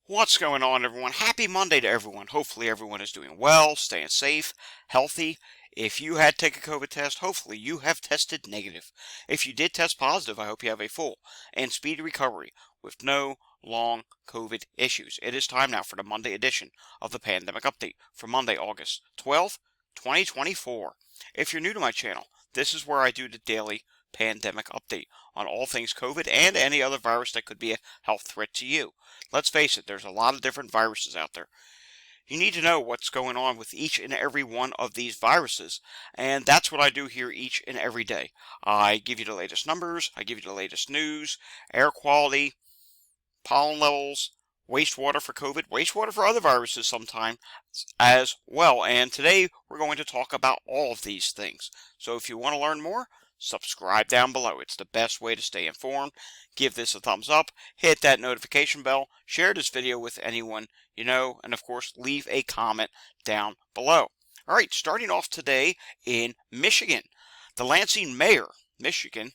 What's going on, everyone? Happy Monday to everyone. Hopefully everyone is doing well, staying safe, healthy. If you had to take a COVID test, hopefully you have tested negative. If you did test positive, I hope you have a full and speedy recovery with no long COVID issues. It is time now for the Monday edition of the Pandemic Update for Monday, August 12th, 2024. If you're new to my channel, this is where I do the daily pandemic update on all things COVID and any other virus that could be a health threat to you. Let's face it, there's a lot of different viruses out there. You need to know what's going on with each and every one of these viruses, and that's what I do here each and every day. I give you the latest numbers, I give you the latest news, air quality, pollen levels, wastewater for COVID, wastewater for other viruses sometimes as well. And today we're going to talk about all of these things. So if you want to learn more, subscribe down below. It's the best way to stay informed. Give this a thumbs up, hit that notification bell, share this video with anyone you know, and of course leave a comment down below. All right, starting off today in Michigan. The Lansing Michigan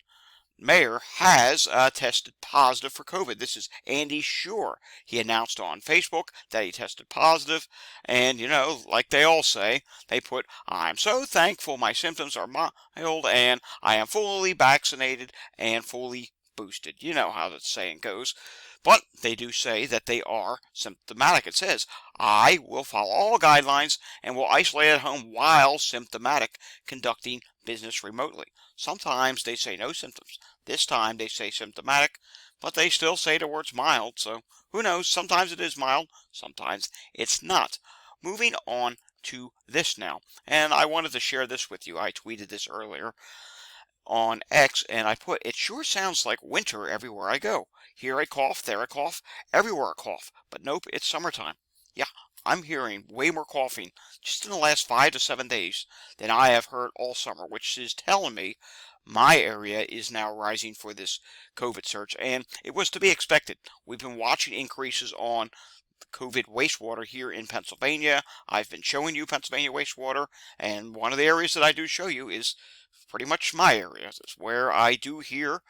mayor has tested positive for COVID. This is Andy Shore. He announced on Facebook that he tested positive, and like they all say, they put, "I'm so thankful my symptoms are mild and I am fully vaccinated and fully boosted." You know how the saying goes. But they do say that they are symptomatic. It says, "I will follow all guidelines and will isolate at home while symptomatic, conducting business remotely." Sometimes they say no symptoms. This time they say symptomatic, but they still say the words mild, so who knows? Sometimes it is mild, sometimes it's not. Moving on to this now, and I wanted to share this with you. I tweeted this earlier on X, and I put, "It sure sounds like winter everywhere I go. Here a cough, there a cough, everywhere a cough, but nope, it's summertime." Yeah, I'm hearing way more coughing just in the last 5 to 7 days than I have heard all summer, which is telling me my area is now rising for this COVID surge, and it was to be expected. We've been watching increases on COVID wastewater here in Pennsylvania. I've been showing you Pennsylvania wastewater, and one of the areas that I do show you is pretty much my area. It's where I do hear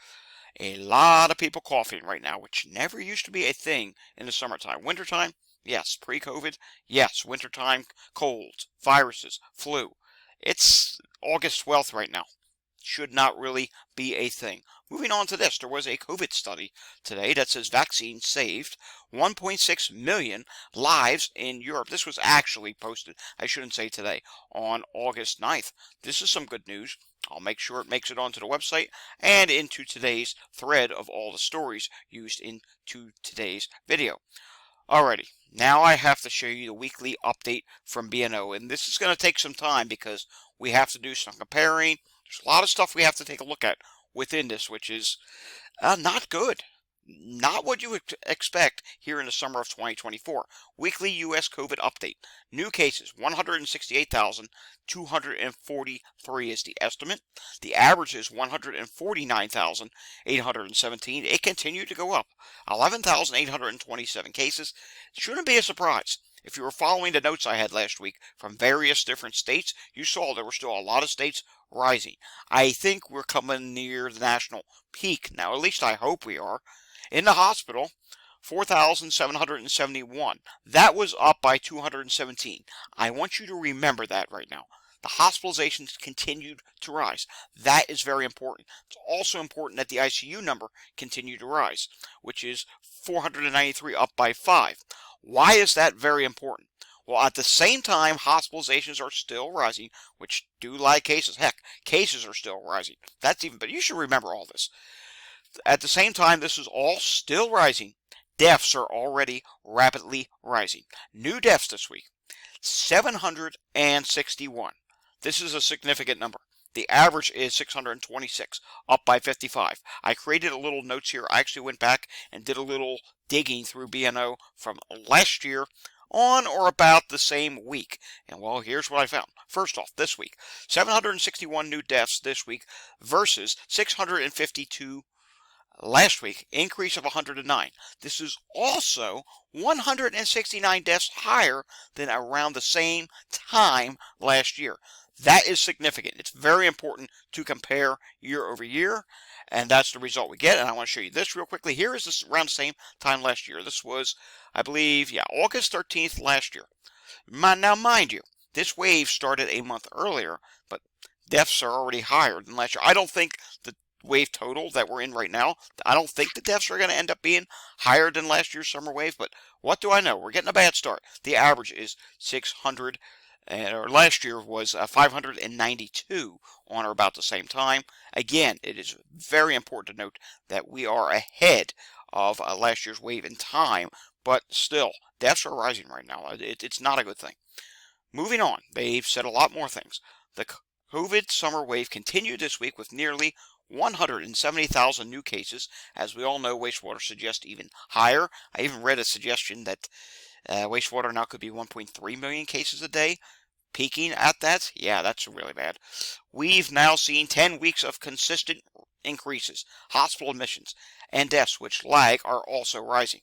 a lot of people coughing right now, which never used to be a thing in the summertime. Wintertime, yes. Pre-COVID, yes. Wintertime, colds, viruses, flu. It's August 12th right now. Should not really be a thing. Moving on to this, there was a COVID study today that says vaccine saved 1.6 million lives in Europe. This was actually posted, I shouldn't say today, on August 9th. This is some good news. I'll make sure it makes it onto the website and into today's thread of all the stories used into today's video. Alrighty, now I have to show you the weekly update from B&O, and this is going to take some time because we have to do some comparing. There's a lot of stuff we have to take a look at within this, which is not good. Not what you would expect here in the summer of 2024. Weekly U.S. COVID update. New cases, 168,243 is the estimate. The average is 149,817. It continued to go up. 11,827 cases. Shouldn't be a surprise. If you were following the notes I had last week from various different states, you saw there were still a lot of states rising. I think we're coming near the national peak now. At least I hope we are. In the hospital, 4,771. That was up by 217. I want you to remember that right now. The hospitalizations continued to rise. That is very important. It's also important that the ICU number continued to rise, which is 493, up by 5. Why is that very important? Well, at the same time, hospitalizations are still rising, which do lie cases. Heck, cases are still rising. That's even, but you should remember all this. At the same time, this is all still rising. Deaths are already rapidly rising. New deaths this week, 761. This is a significant number. The average is 626, up by 55. I created a little notes here. I actually went back and did a little digging through B&O from last year on or about the same week. And well, here's what I found. First off, this week, 761 new deaths this week versus 652 last week, increase of 109. This is also 169 deaths higher than around the same time last year. That is significant. It's very important to compare year over year, and that's the result we get. And I want to show you this real quickly. Here is this around the same time last year. This was, I believe, yeah, August 13th last year. Now, mind you, this wave started a month earlier, but deaths are already higher than last year. I don't think the wave total that we're in right now, I don't think the deaths are going to end up being higher than last year's summer wave, but what do I know? We're getting a bad start. The average is 600, or last year was 592 on or about the same time. Again, it is very important to note that we are ahead of last year's wave in time, but still, deaths are rising right now. It's not a good thing. Moving on, they've said a lot more things. The COVID summer wave continued this week with nearly 170,000 new cases. As we all know, wastewater suggests even higher. I even read a suggestion that wastewater now could be 1.3 million cases a day. Peaking at that? Yeah, that's really bad. We've now seen 10 weeks of consistent increases. Hospital admissions and deaths, which lag, are also rising.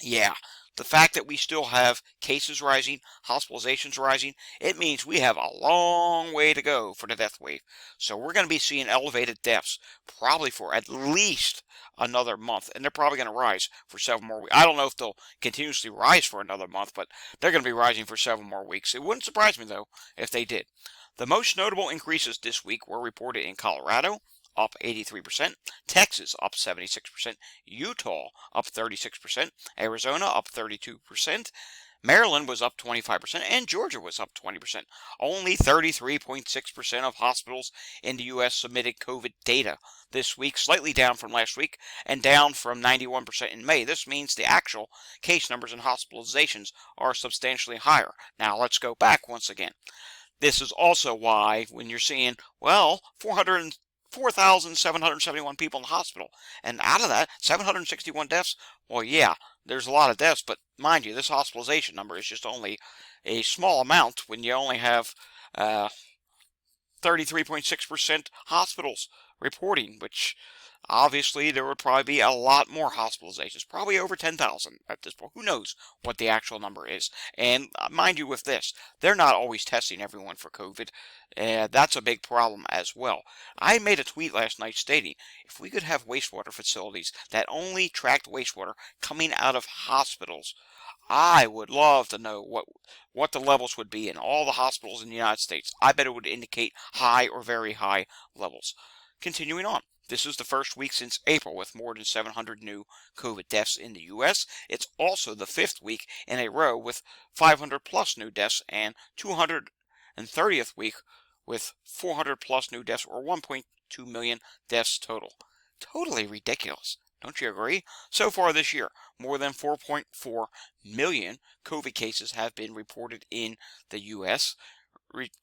Yeah, the fact that we still have cases rising, hospitalizations rising, it means we have a long way to go for the death wave. So we're going to be seeing elevated deaths probably for at least another month, and they're probably going to rise for several more weeks. I don't know if they'll continuously rise for another month, but they're going to be rising for several more weeks. It wouldn't surprise me, though, if they did. The most notable increases this week were reported in Colorado, up 83%, Texas up 76%, Utah up 36%, Arizona up 32%, Maryland was up 25%, and Georgia was up 20%. Only 33.6% of hospitals in the U.S. submitted COVID data this week, slightly down from last week and down from 91% in May. This means the actual case numbers and hospitalizations are substantially higher. Now let's go back once again. This is also why when you're seeing, well, 4,771 people in the hospital. And out of that, 761 deaths. Well, yeah, there's a lot of deaths, but mind you, this hospitalization number is just only a small amount when you only have 33.6% hospitals reporting, which obviously there would probably be a lot more hospitalizations, probably over 10,000 at this point. Who knows what the actual number is? And mind you, with this, they're not always testing everyone for COVID. That's a big problem as well. I made a tweet last night stating if we could have wastewater facilities that only tracked wastewater coming out of hospitals, I would love to know what the levels would be in all the hospitals in the United States. I bet it would indicate high or very high levels. Continuing on. This is the first week since April with more than 700 new COVID deaths in the U.S. It's also the fifth week in a row with 500 plus new deaths and 230th week with 400 plus new deaths, or 1.2 million deaths total. Totally ridiculous. Don't you agree? So far this year, more than 4.4 million COVID cases have been reported in the U.S.,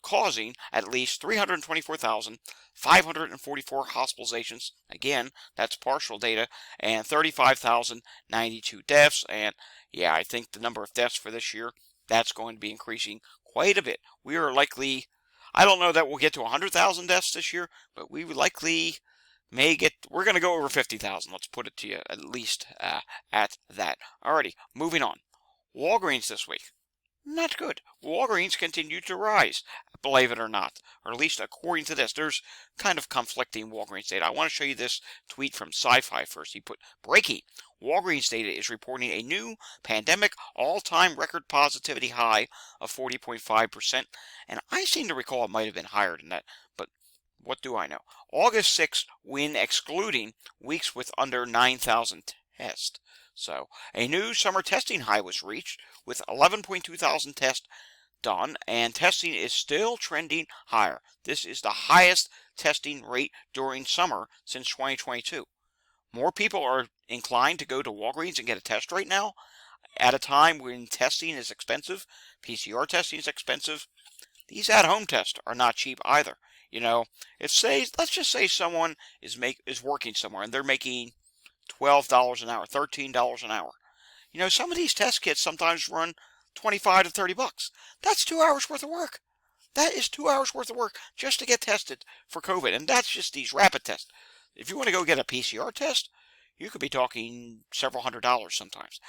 causing at least 324,544 hospitalizations. Again, that's partial data, and 35,092 deaths. And yeah, I think the number of deaths for this year, that's going to be increasing quite a bit. We are likely, I don't know that we'll get to 100,000 deaths this year, but we would likely we're going to go over 50,000. Let's put it to you at least at that. Alrighty, moving on. Walgreens this week. Not good. Walgreens continued to rise, believe it or not, or at least according to this. There's kind of conflicting Walgreens data. I want to show you this tweet from Sci-Fi first. He put, breaking, Walgreens data is reporting a new pandemic all-time record positivity high of 40.5%, and I seem to recall it might have been higher than that, but what do I know? August 6th, when excluding weeks with under 9,000 tests. So, a new summer testing high was reached with 11.2 thousand tests done, and testing is still trending higher. This is the highest testing rate during summer since 2022. More people are inclined to go to Walgreens and get a test right now at a time when testing is expensive. PCR testing is expensive. These at-home tests are not cheap either. You know, let's just say someone is working somewhere and they're making $12 an hour, $13 an hour. You know, some of these test kits sometimes run 25 to 30 bucks. That's 2 hours worth of work. That is 2 hours worth of work just to get tested for COVID. And that's just these rapid tests. If you want to go get a PCR test, you could be talking several $100s sometimes.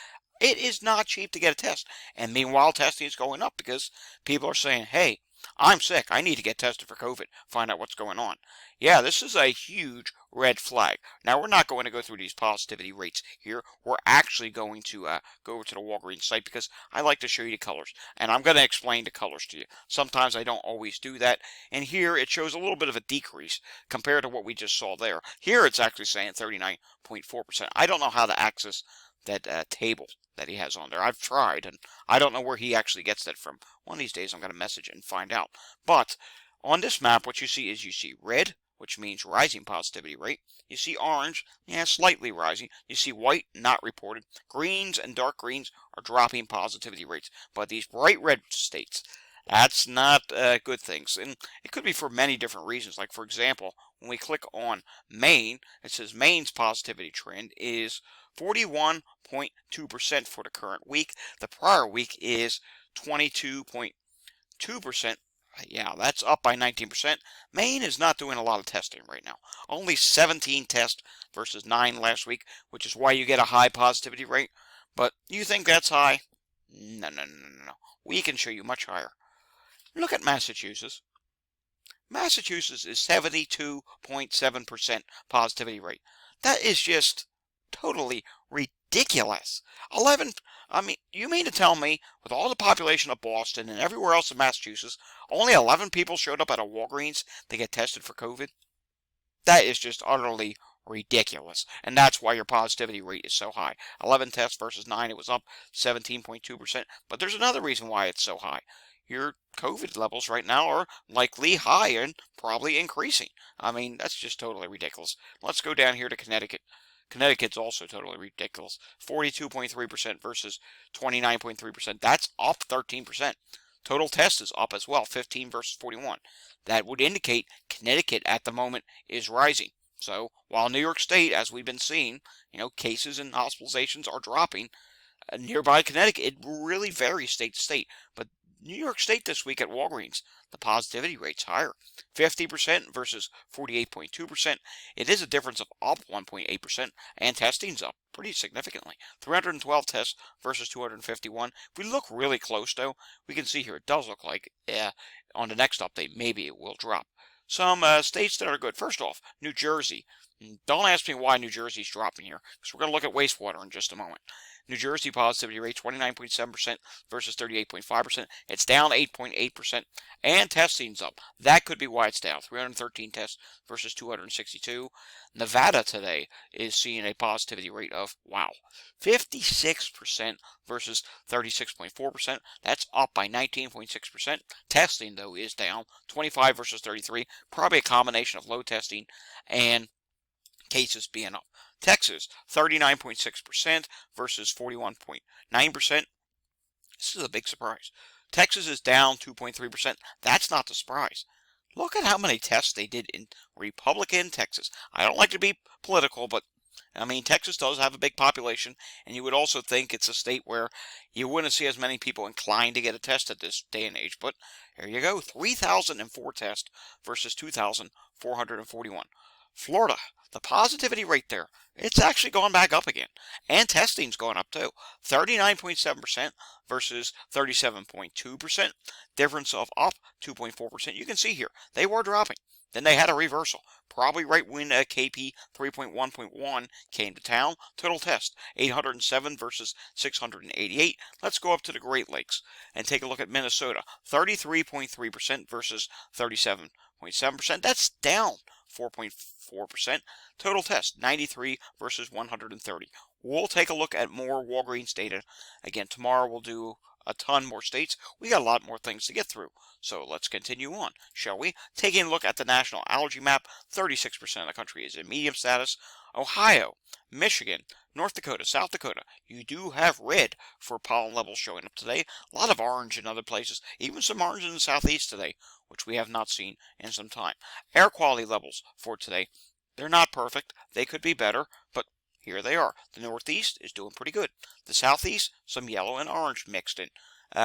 It is not cheap to get a test. And meanwhile, testing is going up because people are saying, hey, I'm sick. I need to get tested for COVID, find out what's going on. Yeah, this is a huge red flag. Now, we're not going to go through these positivity rates here. We're actually going to go over to the Walgreens site because I like to show you the colors. And I'm going to explain the colors to you. Sometimes I don't always do that. And here it shows a little bit of a decrease compared to what we just saw there. Here it's actually saying 39.4%. I don't know how to access that table that he has on there. I've tried, and I don't know where he actually gets that from. One of these days I'm going to message it and find out. But on this map, what you see red, which means rising positivity rate. You see orange, yeah, slightly rising. You see white, not reported. Greens and dark greens are dropping positivity rates. But these bright red states, that's not good things. And it could be for many different reasons. Like, for example, when we click on Maine, it says Maine's positivity trend is 41.2% for the current week. The prior week is 22.2%. Yeah, that's up by 19%. Maine is not doing a lot of testing right now. Only 17 tests versus 9 last week, which is why you get a high positivity rate. But you think that's high? No, no, no, no, no. We can show you much higher. Look at Massachusetts. Massachusetts is 72.7% positivity rate. That is just totally ridiculous. 11, I mean, you mean to tell me, with all the population of Boston and everywhere else in Massachusetts, only 11 people showed up at a Walgreens to get tested for COVID? That is just utterly ridiculous. And that's why your positivity rate is so high. 11 tests versus 9, it was up 17.2%. But there's another reason why it's so high. Your COVID levels right now are likely high and probably increasing. I mean, that's just totally ridiculous. Let's go down here to Connecticut. Connecticut's also totally ridiculous. 42.3% versus 29.3%. That's up 13%. Total test is up as well, 15 versus 41. That would indicate Connecticut at the moment is rising. So while New York State, as we've been seeing, cases and hospitalizations are dropping, nearby Connecticut, it really varies state to state. But New York State this week at Walgreens, the positivity rate's higher, 50% versus 48.2%. It is a difference of up 1.8%, and testing's up pretty significantly. 312 tests versus 251. If we look really close, though, we can see here it does look like on the next update, maybe it will drop. Some states that are good. First off, New Jersey. Don't ask me why New Jersey's dropping here, because we're going to look at wastewater in just a moment. New Jersey positivity rate 29.7% versus 38.5%. It's down 8.8%, and testing's up. That could be why it's down. 313 tests versus 262. Nevada today is seeing a positivity rate of, wow, 56% versus 36.4%. That's up by 19.6%. Testing, though, is down 25 versus 33. Probably a combination of low testing and cases being up. Texas, 39.6% versus 41.9%. This is a big surprise. Texas is down 2.3%. That's not the surprise. Look at how many tests they did in Republican Texas. I don't like to be political, but I mean, Texas does have a big population, and you would also think it's a state where you wouldn't see as many people inclined to get a test at this day and age. But there you go, 3,004 tests versus 2,441. Florida, the positivity rate there, it's actually gone back up again. And testing's going up too. 39.7% versus 37.2%. Difference of up 2.4%. You can see here, they were dropping. Then they had a reversal. Probably right when KP 3.1.1 came to town. Total test, 807 versus 688. Let's go up to the Great Lakes and take a look at Minnesota. 33.3% versus 37.7%. That's down 4.4%. Total test, 93 versus 130. We'll take a look at more Walgreens data. Again, tomorrow we'll do a ton more states. We got a lot more things to get through. So let's continue on, shall we? Taking a look at the national allergy map, 36% of the country is in medium status. Ohio, Michigan, North Dakota, South Dakota, you do have red for pollen levels showing up today. A lot of orange in other places, even some orange in the southeast today, which we have not seen in some time. Air quality levels for today, they're not perfect. They could be better, but here they are. The Northeast is doing pretty good. The Southeast, some yellow and orange mixed in.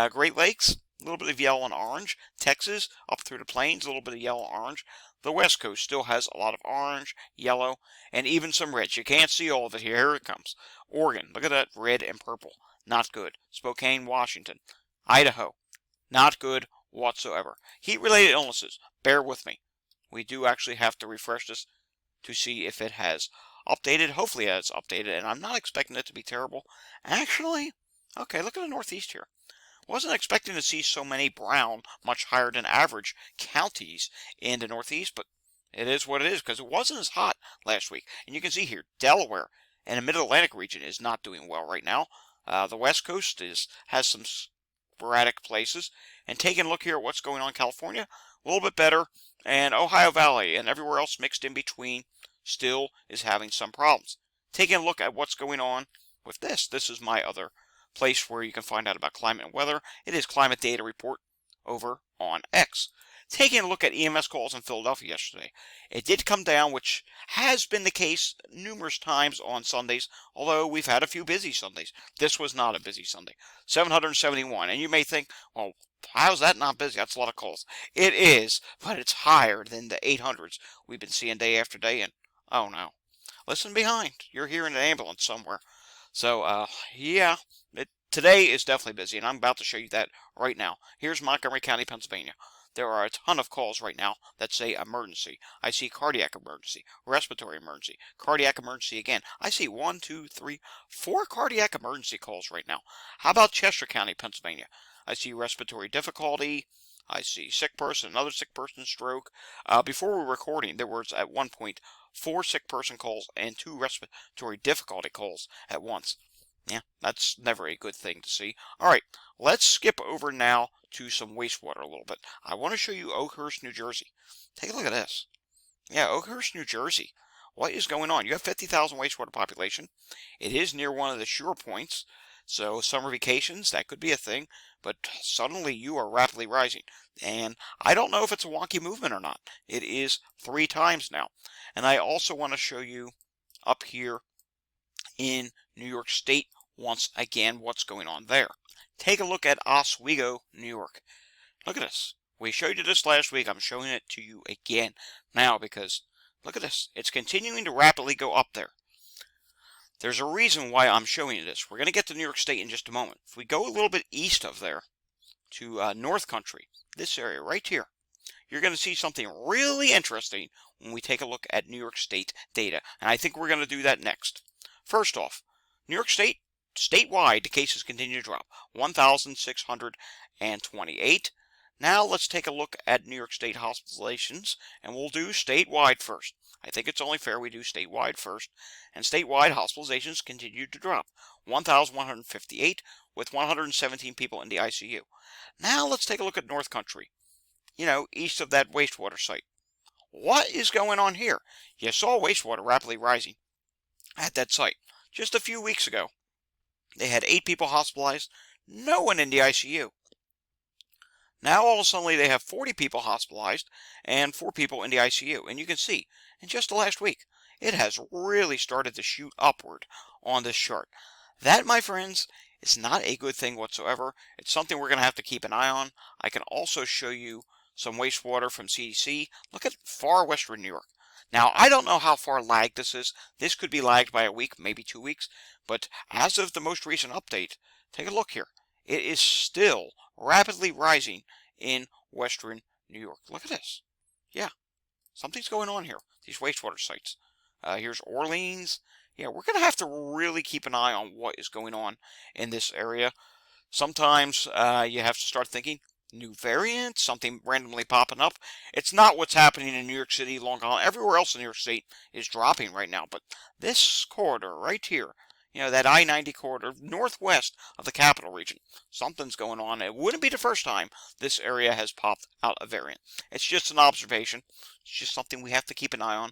Great Lakes, a little bit of yellow and orange. Texas, up through the plains, a little bit of yellow and orange. The West Coast still has a lot of orange, yellow, and even some reds. You can't see all of it here. Here it comes. Oregon, look at that red and purple. Not good. Spokane, Washington. Idaho, not good. whatsoever. Heat-related illnesses, bear with me. We do actually have to refresh this to see if it has updated. Hopefully it has updated, and I'm not expecting it to be terrible. Actually, okay, look at the Northeast here. Wasn't expecting to see so many brown, much higher than average counties in the Northeast, but it is what it is because it wasn't as hot last week. And you can see here, Delaware and the Mid-Atlantic region is not doing well right now. The West Coast has some sporadic places. And taking a look here at what's going on in California, a little bit better. And Ohio Valley and everywhere else mixed in between still is having some problems. Taking a look at what's going on with this. This is my other place where you can find out about climate and weather. It is Climate Data Report over on X. Taking a look at EMS calls in Philadelphia yesterday. It did come down, which has been the case numerous times on Sundays, although we've had a few busy Sundays. This was not a busy Sunday. 771. And you may think, well, how's that not busy? That's a lot of calls. It is, but it's higher than the 800s we've been seeing day after day, and oh no. Listen behind. You're hearing an ambulance somewhere. So, yeah, today is definitely busy, and I'm about to show you that right now. Here's Montgomery County, Pennsylvania. There are a ton of calls right now that say emergency. I see cardiac emergency, respiratory emergency, cardiac emergency again. I see 1, 2, 3, 4 cardiac emergency calls right now. How about Chester County, Pennsylvania? I see respiratory difficulty. I see sick person, another sick person, stroke. Before we were recording, there was at one point 4 sick person calls and 2 respiratory difficulty calls at once. Yeah, that's never a good thing to see. All right, let's skip over now to some wastewater a little bit. I want to show you Oakhurst, New Jersey. Take a look at this. Yeah, Oakhurst, New Jersey. What is going on? You have 50,000 wastewater population. It is near one of the shore points, so summer vacations, that could be a thing, but suddenly you are rapidly rising. And I don't know if it's a wonky movement or not. It is 3 times now. And I also want to show you up here in New York State once again what's going on there. Take a look at Oswego, New York. Look at this. We showed you this last week. I'm showing it to you again now because look at this. It's continuing to rapidly go up there. There's a reason why I'm showing you this. We're going to get to New York State in just a moment. If we go a little bit east of there to North Country, this area right here, you're going to see something really interesting when we take a look at New York State data. And I think we're going to do that next. First off, New York State, statewide, the cases continue to drop. 1,628. Now let's take a look at New York State hospitalizations, and we'll do statewide first. I think it's only fair we do statewide first. And statewide hospitalizations continue to drop. 1,158 with 117 people in the ICU. Now let's take a look at North Country. You know, east of that wastewater site. What is going on here? You saw wastewater rapidly rising at that site just a few weeks ago. They had 8 people hospitalized, no one in the ICU. Now all of a sudden they have 40 people hospitalized and 4 people in the ICU. And you can see, in just the last week, it has really started to shoot upward on this chart. That, my friends, is not a good thing whatsoever. It's something we're going to have to keep an eye on. I can also show you some wastewater from CDC. Look at far western New York. Now, I don't know how far lagged this is. This could be lagged by a week, maybe 2 weeks. But as of the most recent update, take a look here. It is still rapidly rising in western New York. Look at this. Yeah, something's going on here. These wastewater sites. Here's Orleans. Yeah, we're going to have to really keep an eye on what is going on in this area. Sometimes you have to start thinking, new variant, something randomly popping up. It's not what's happening in New York City, Long Island. Everywhere else in New York State is dropping right now. But this corridor right here, you know, that I-90 corridor northwest of the capital region, something's going on. It wouldn't be the first time this area has popped out a variant. It's just an observation. It's just something we have to keep an eye on.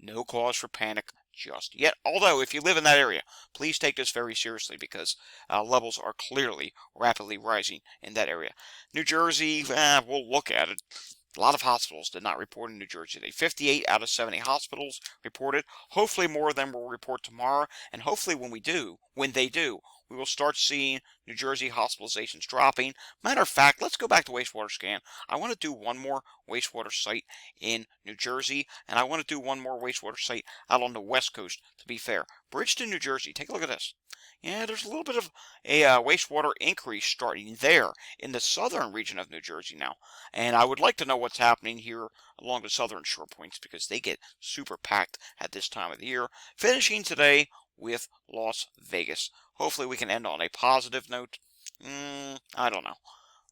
No cause for panic just yet. Although, if you live in that area, please take this very seriously because levels are clearly rapidly rising in that area. New Jersey, we'll look at it. A lot of hospitals did not report in New Jersey today. 58 out of 70 hospitals reported. Hopefully more of them will report tomorrow. And hopefully when they do, we will start seeing New Jersey hospitalizations dropping. Matter of fact, let's go back to wastewater scan. I want to do one more wastewater site in New Jersey, and I want to do one more wastewater site out on the West Coast, to be fair. Bridgeton, New Jersey. Take a look at this. Yeah, there's a little bit of a wastewater increase starting there in the southern region of New Jersey now. And I would like to know what's happening here along the southern shore points because they get super packed at this time of the year. Finishing today with Las Vegas. Hopefully we can end on a positive note. I don't know.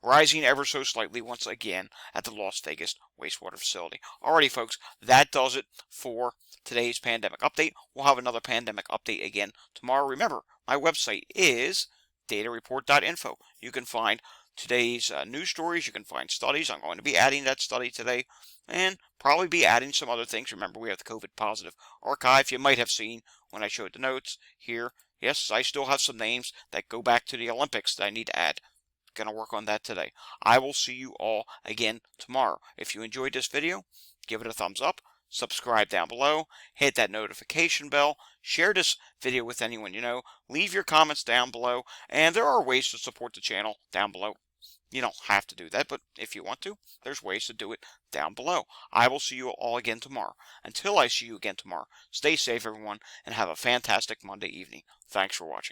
Rising ever so slightly once again at the Las Vegas wastewater facility. Alrighty, folks, that does it for today's pandemic update. We'll have another pandemic update again tomorrow. Remember, my website is datareport.info. You can find today's news stories. You can find studies. I'm going to be adding that study today and probably be adding some other things. Remember, we have the COVID positive archive. You might have seen when I showed the notes here. Yes, I still have some names that go back to the Olympics that I need to add. Going to work on that today. I will see you all again tomorrow. If you enjoyed this video, give it a thumbs up, subscribe down below, hit that notification bell, share this video with anyone you know, leave your comments down below, and there are ways to support the channel down below. You don't have to do that, but if you want to, there's ways to do it down below. I will see you all again tomorrow. Until I see you again tomorrow, stay safe, everyone, and have a fantastic Monday evening. Thanks for watching.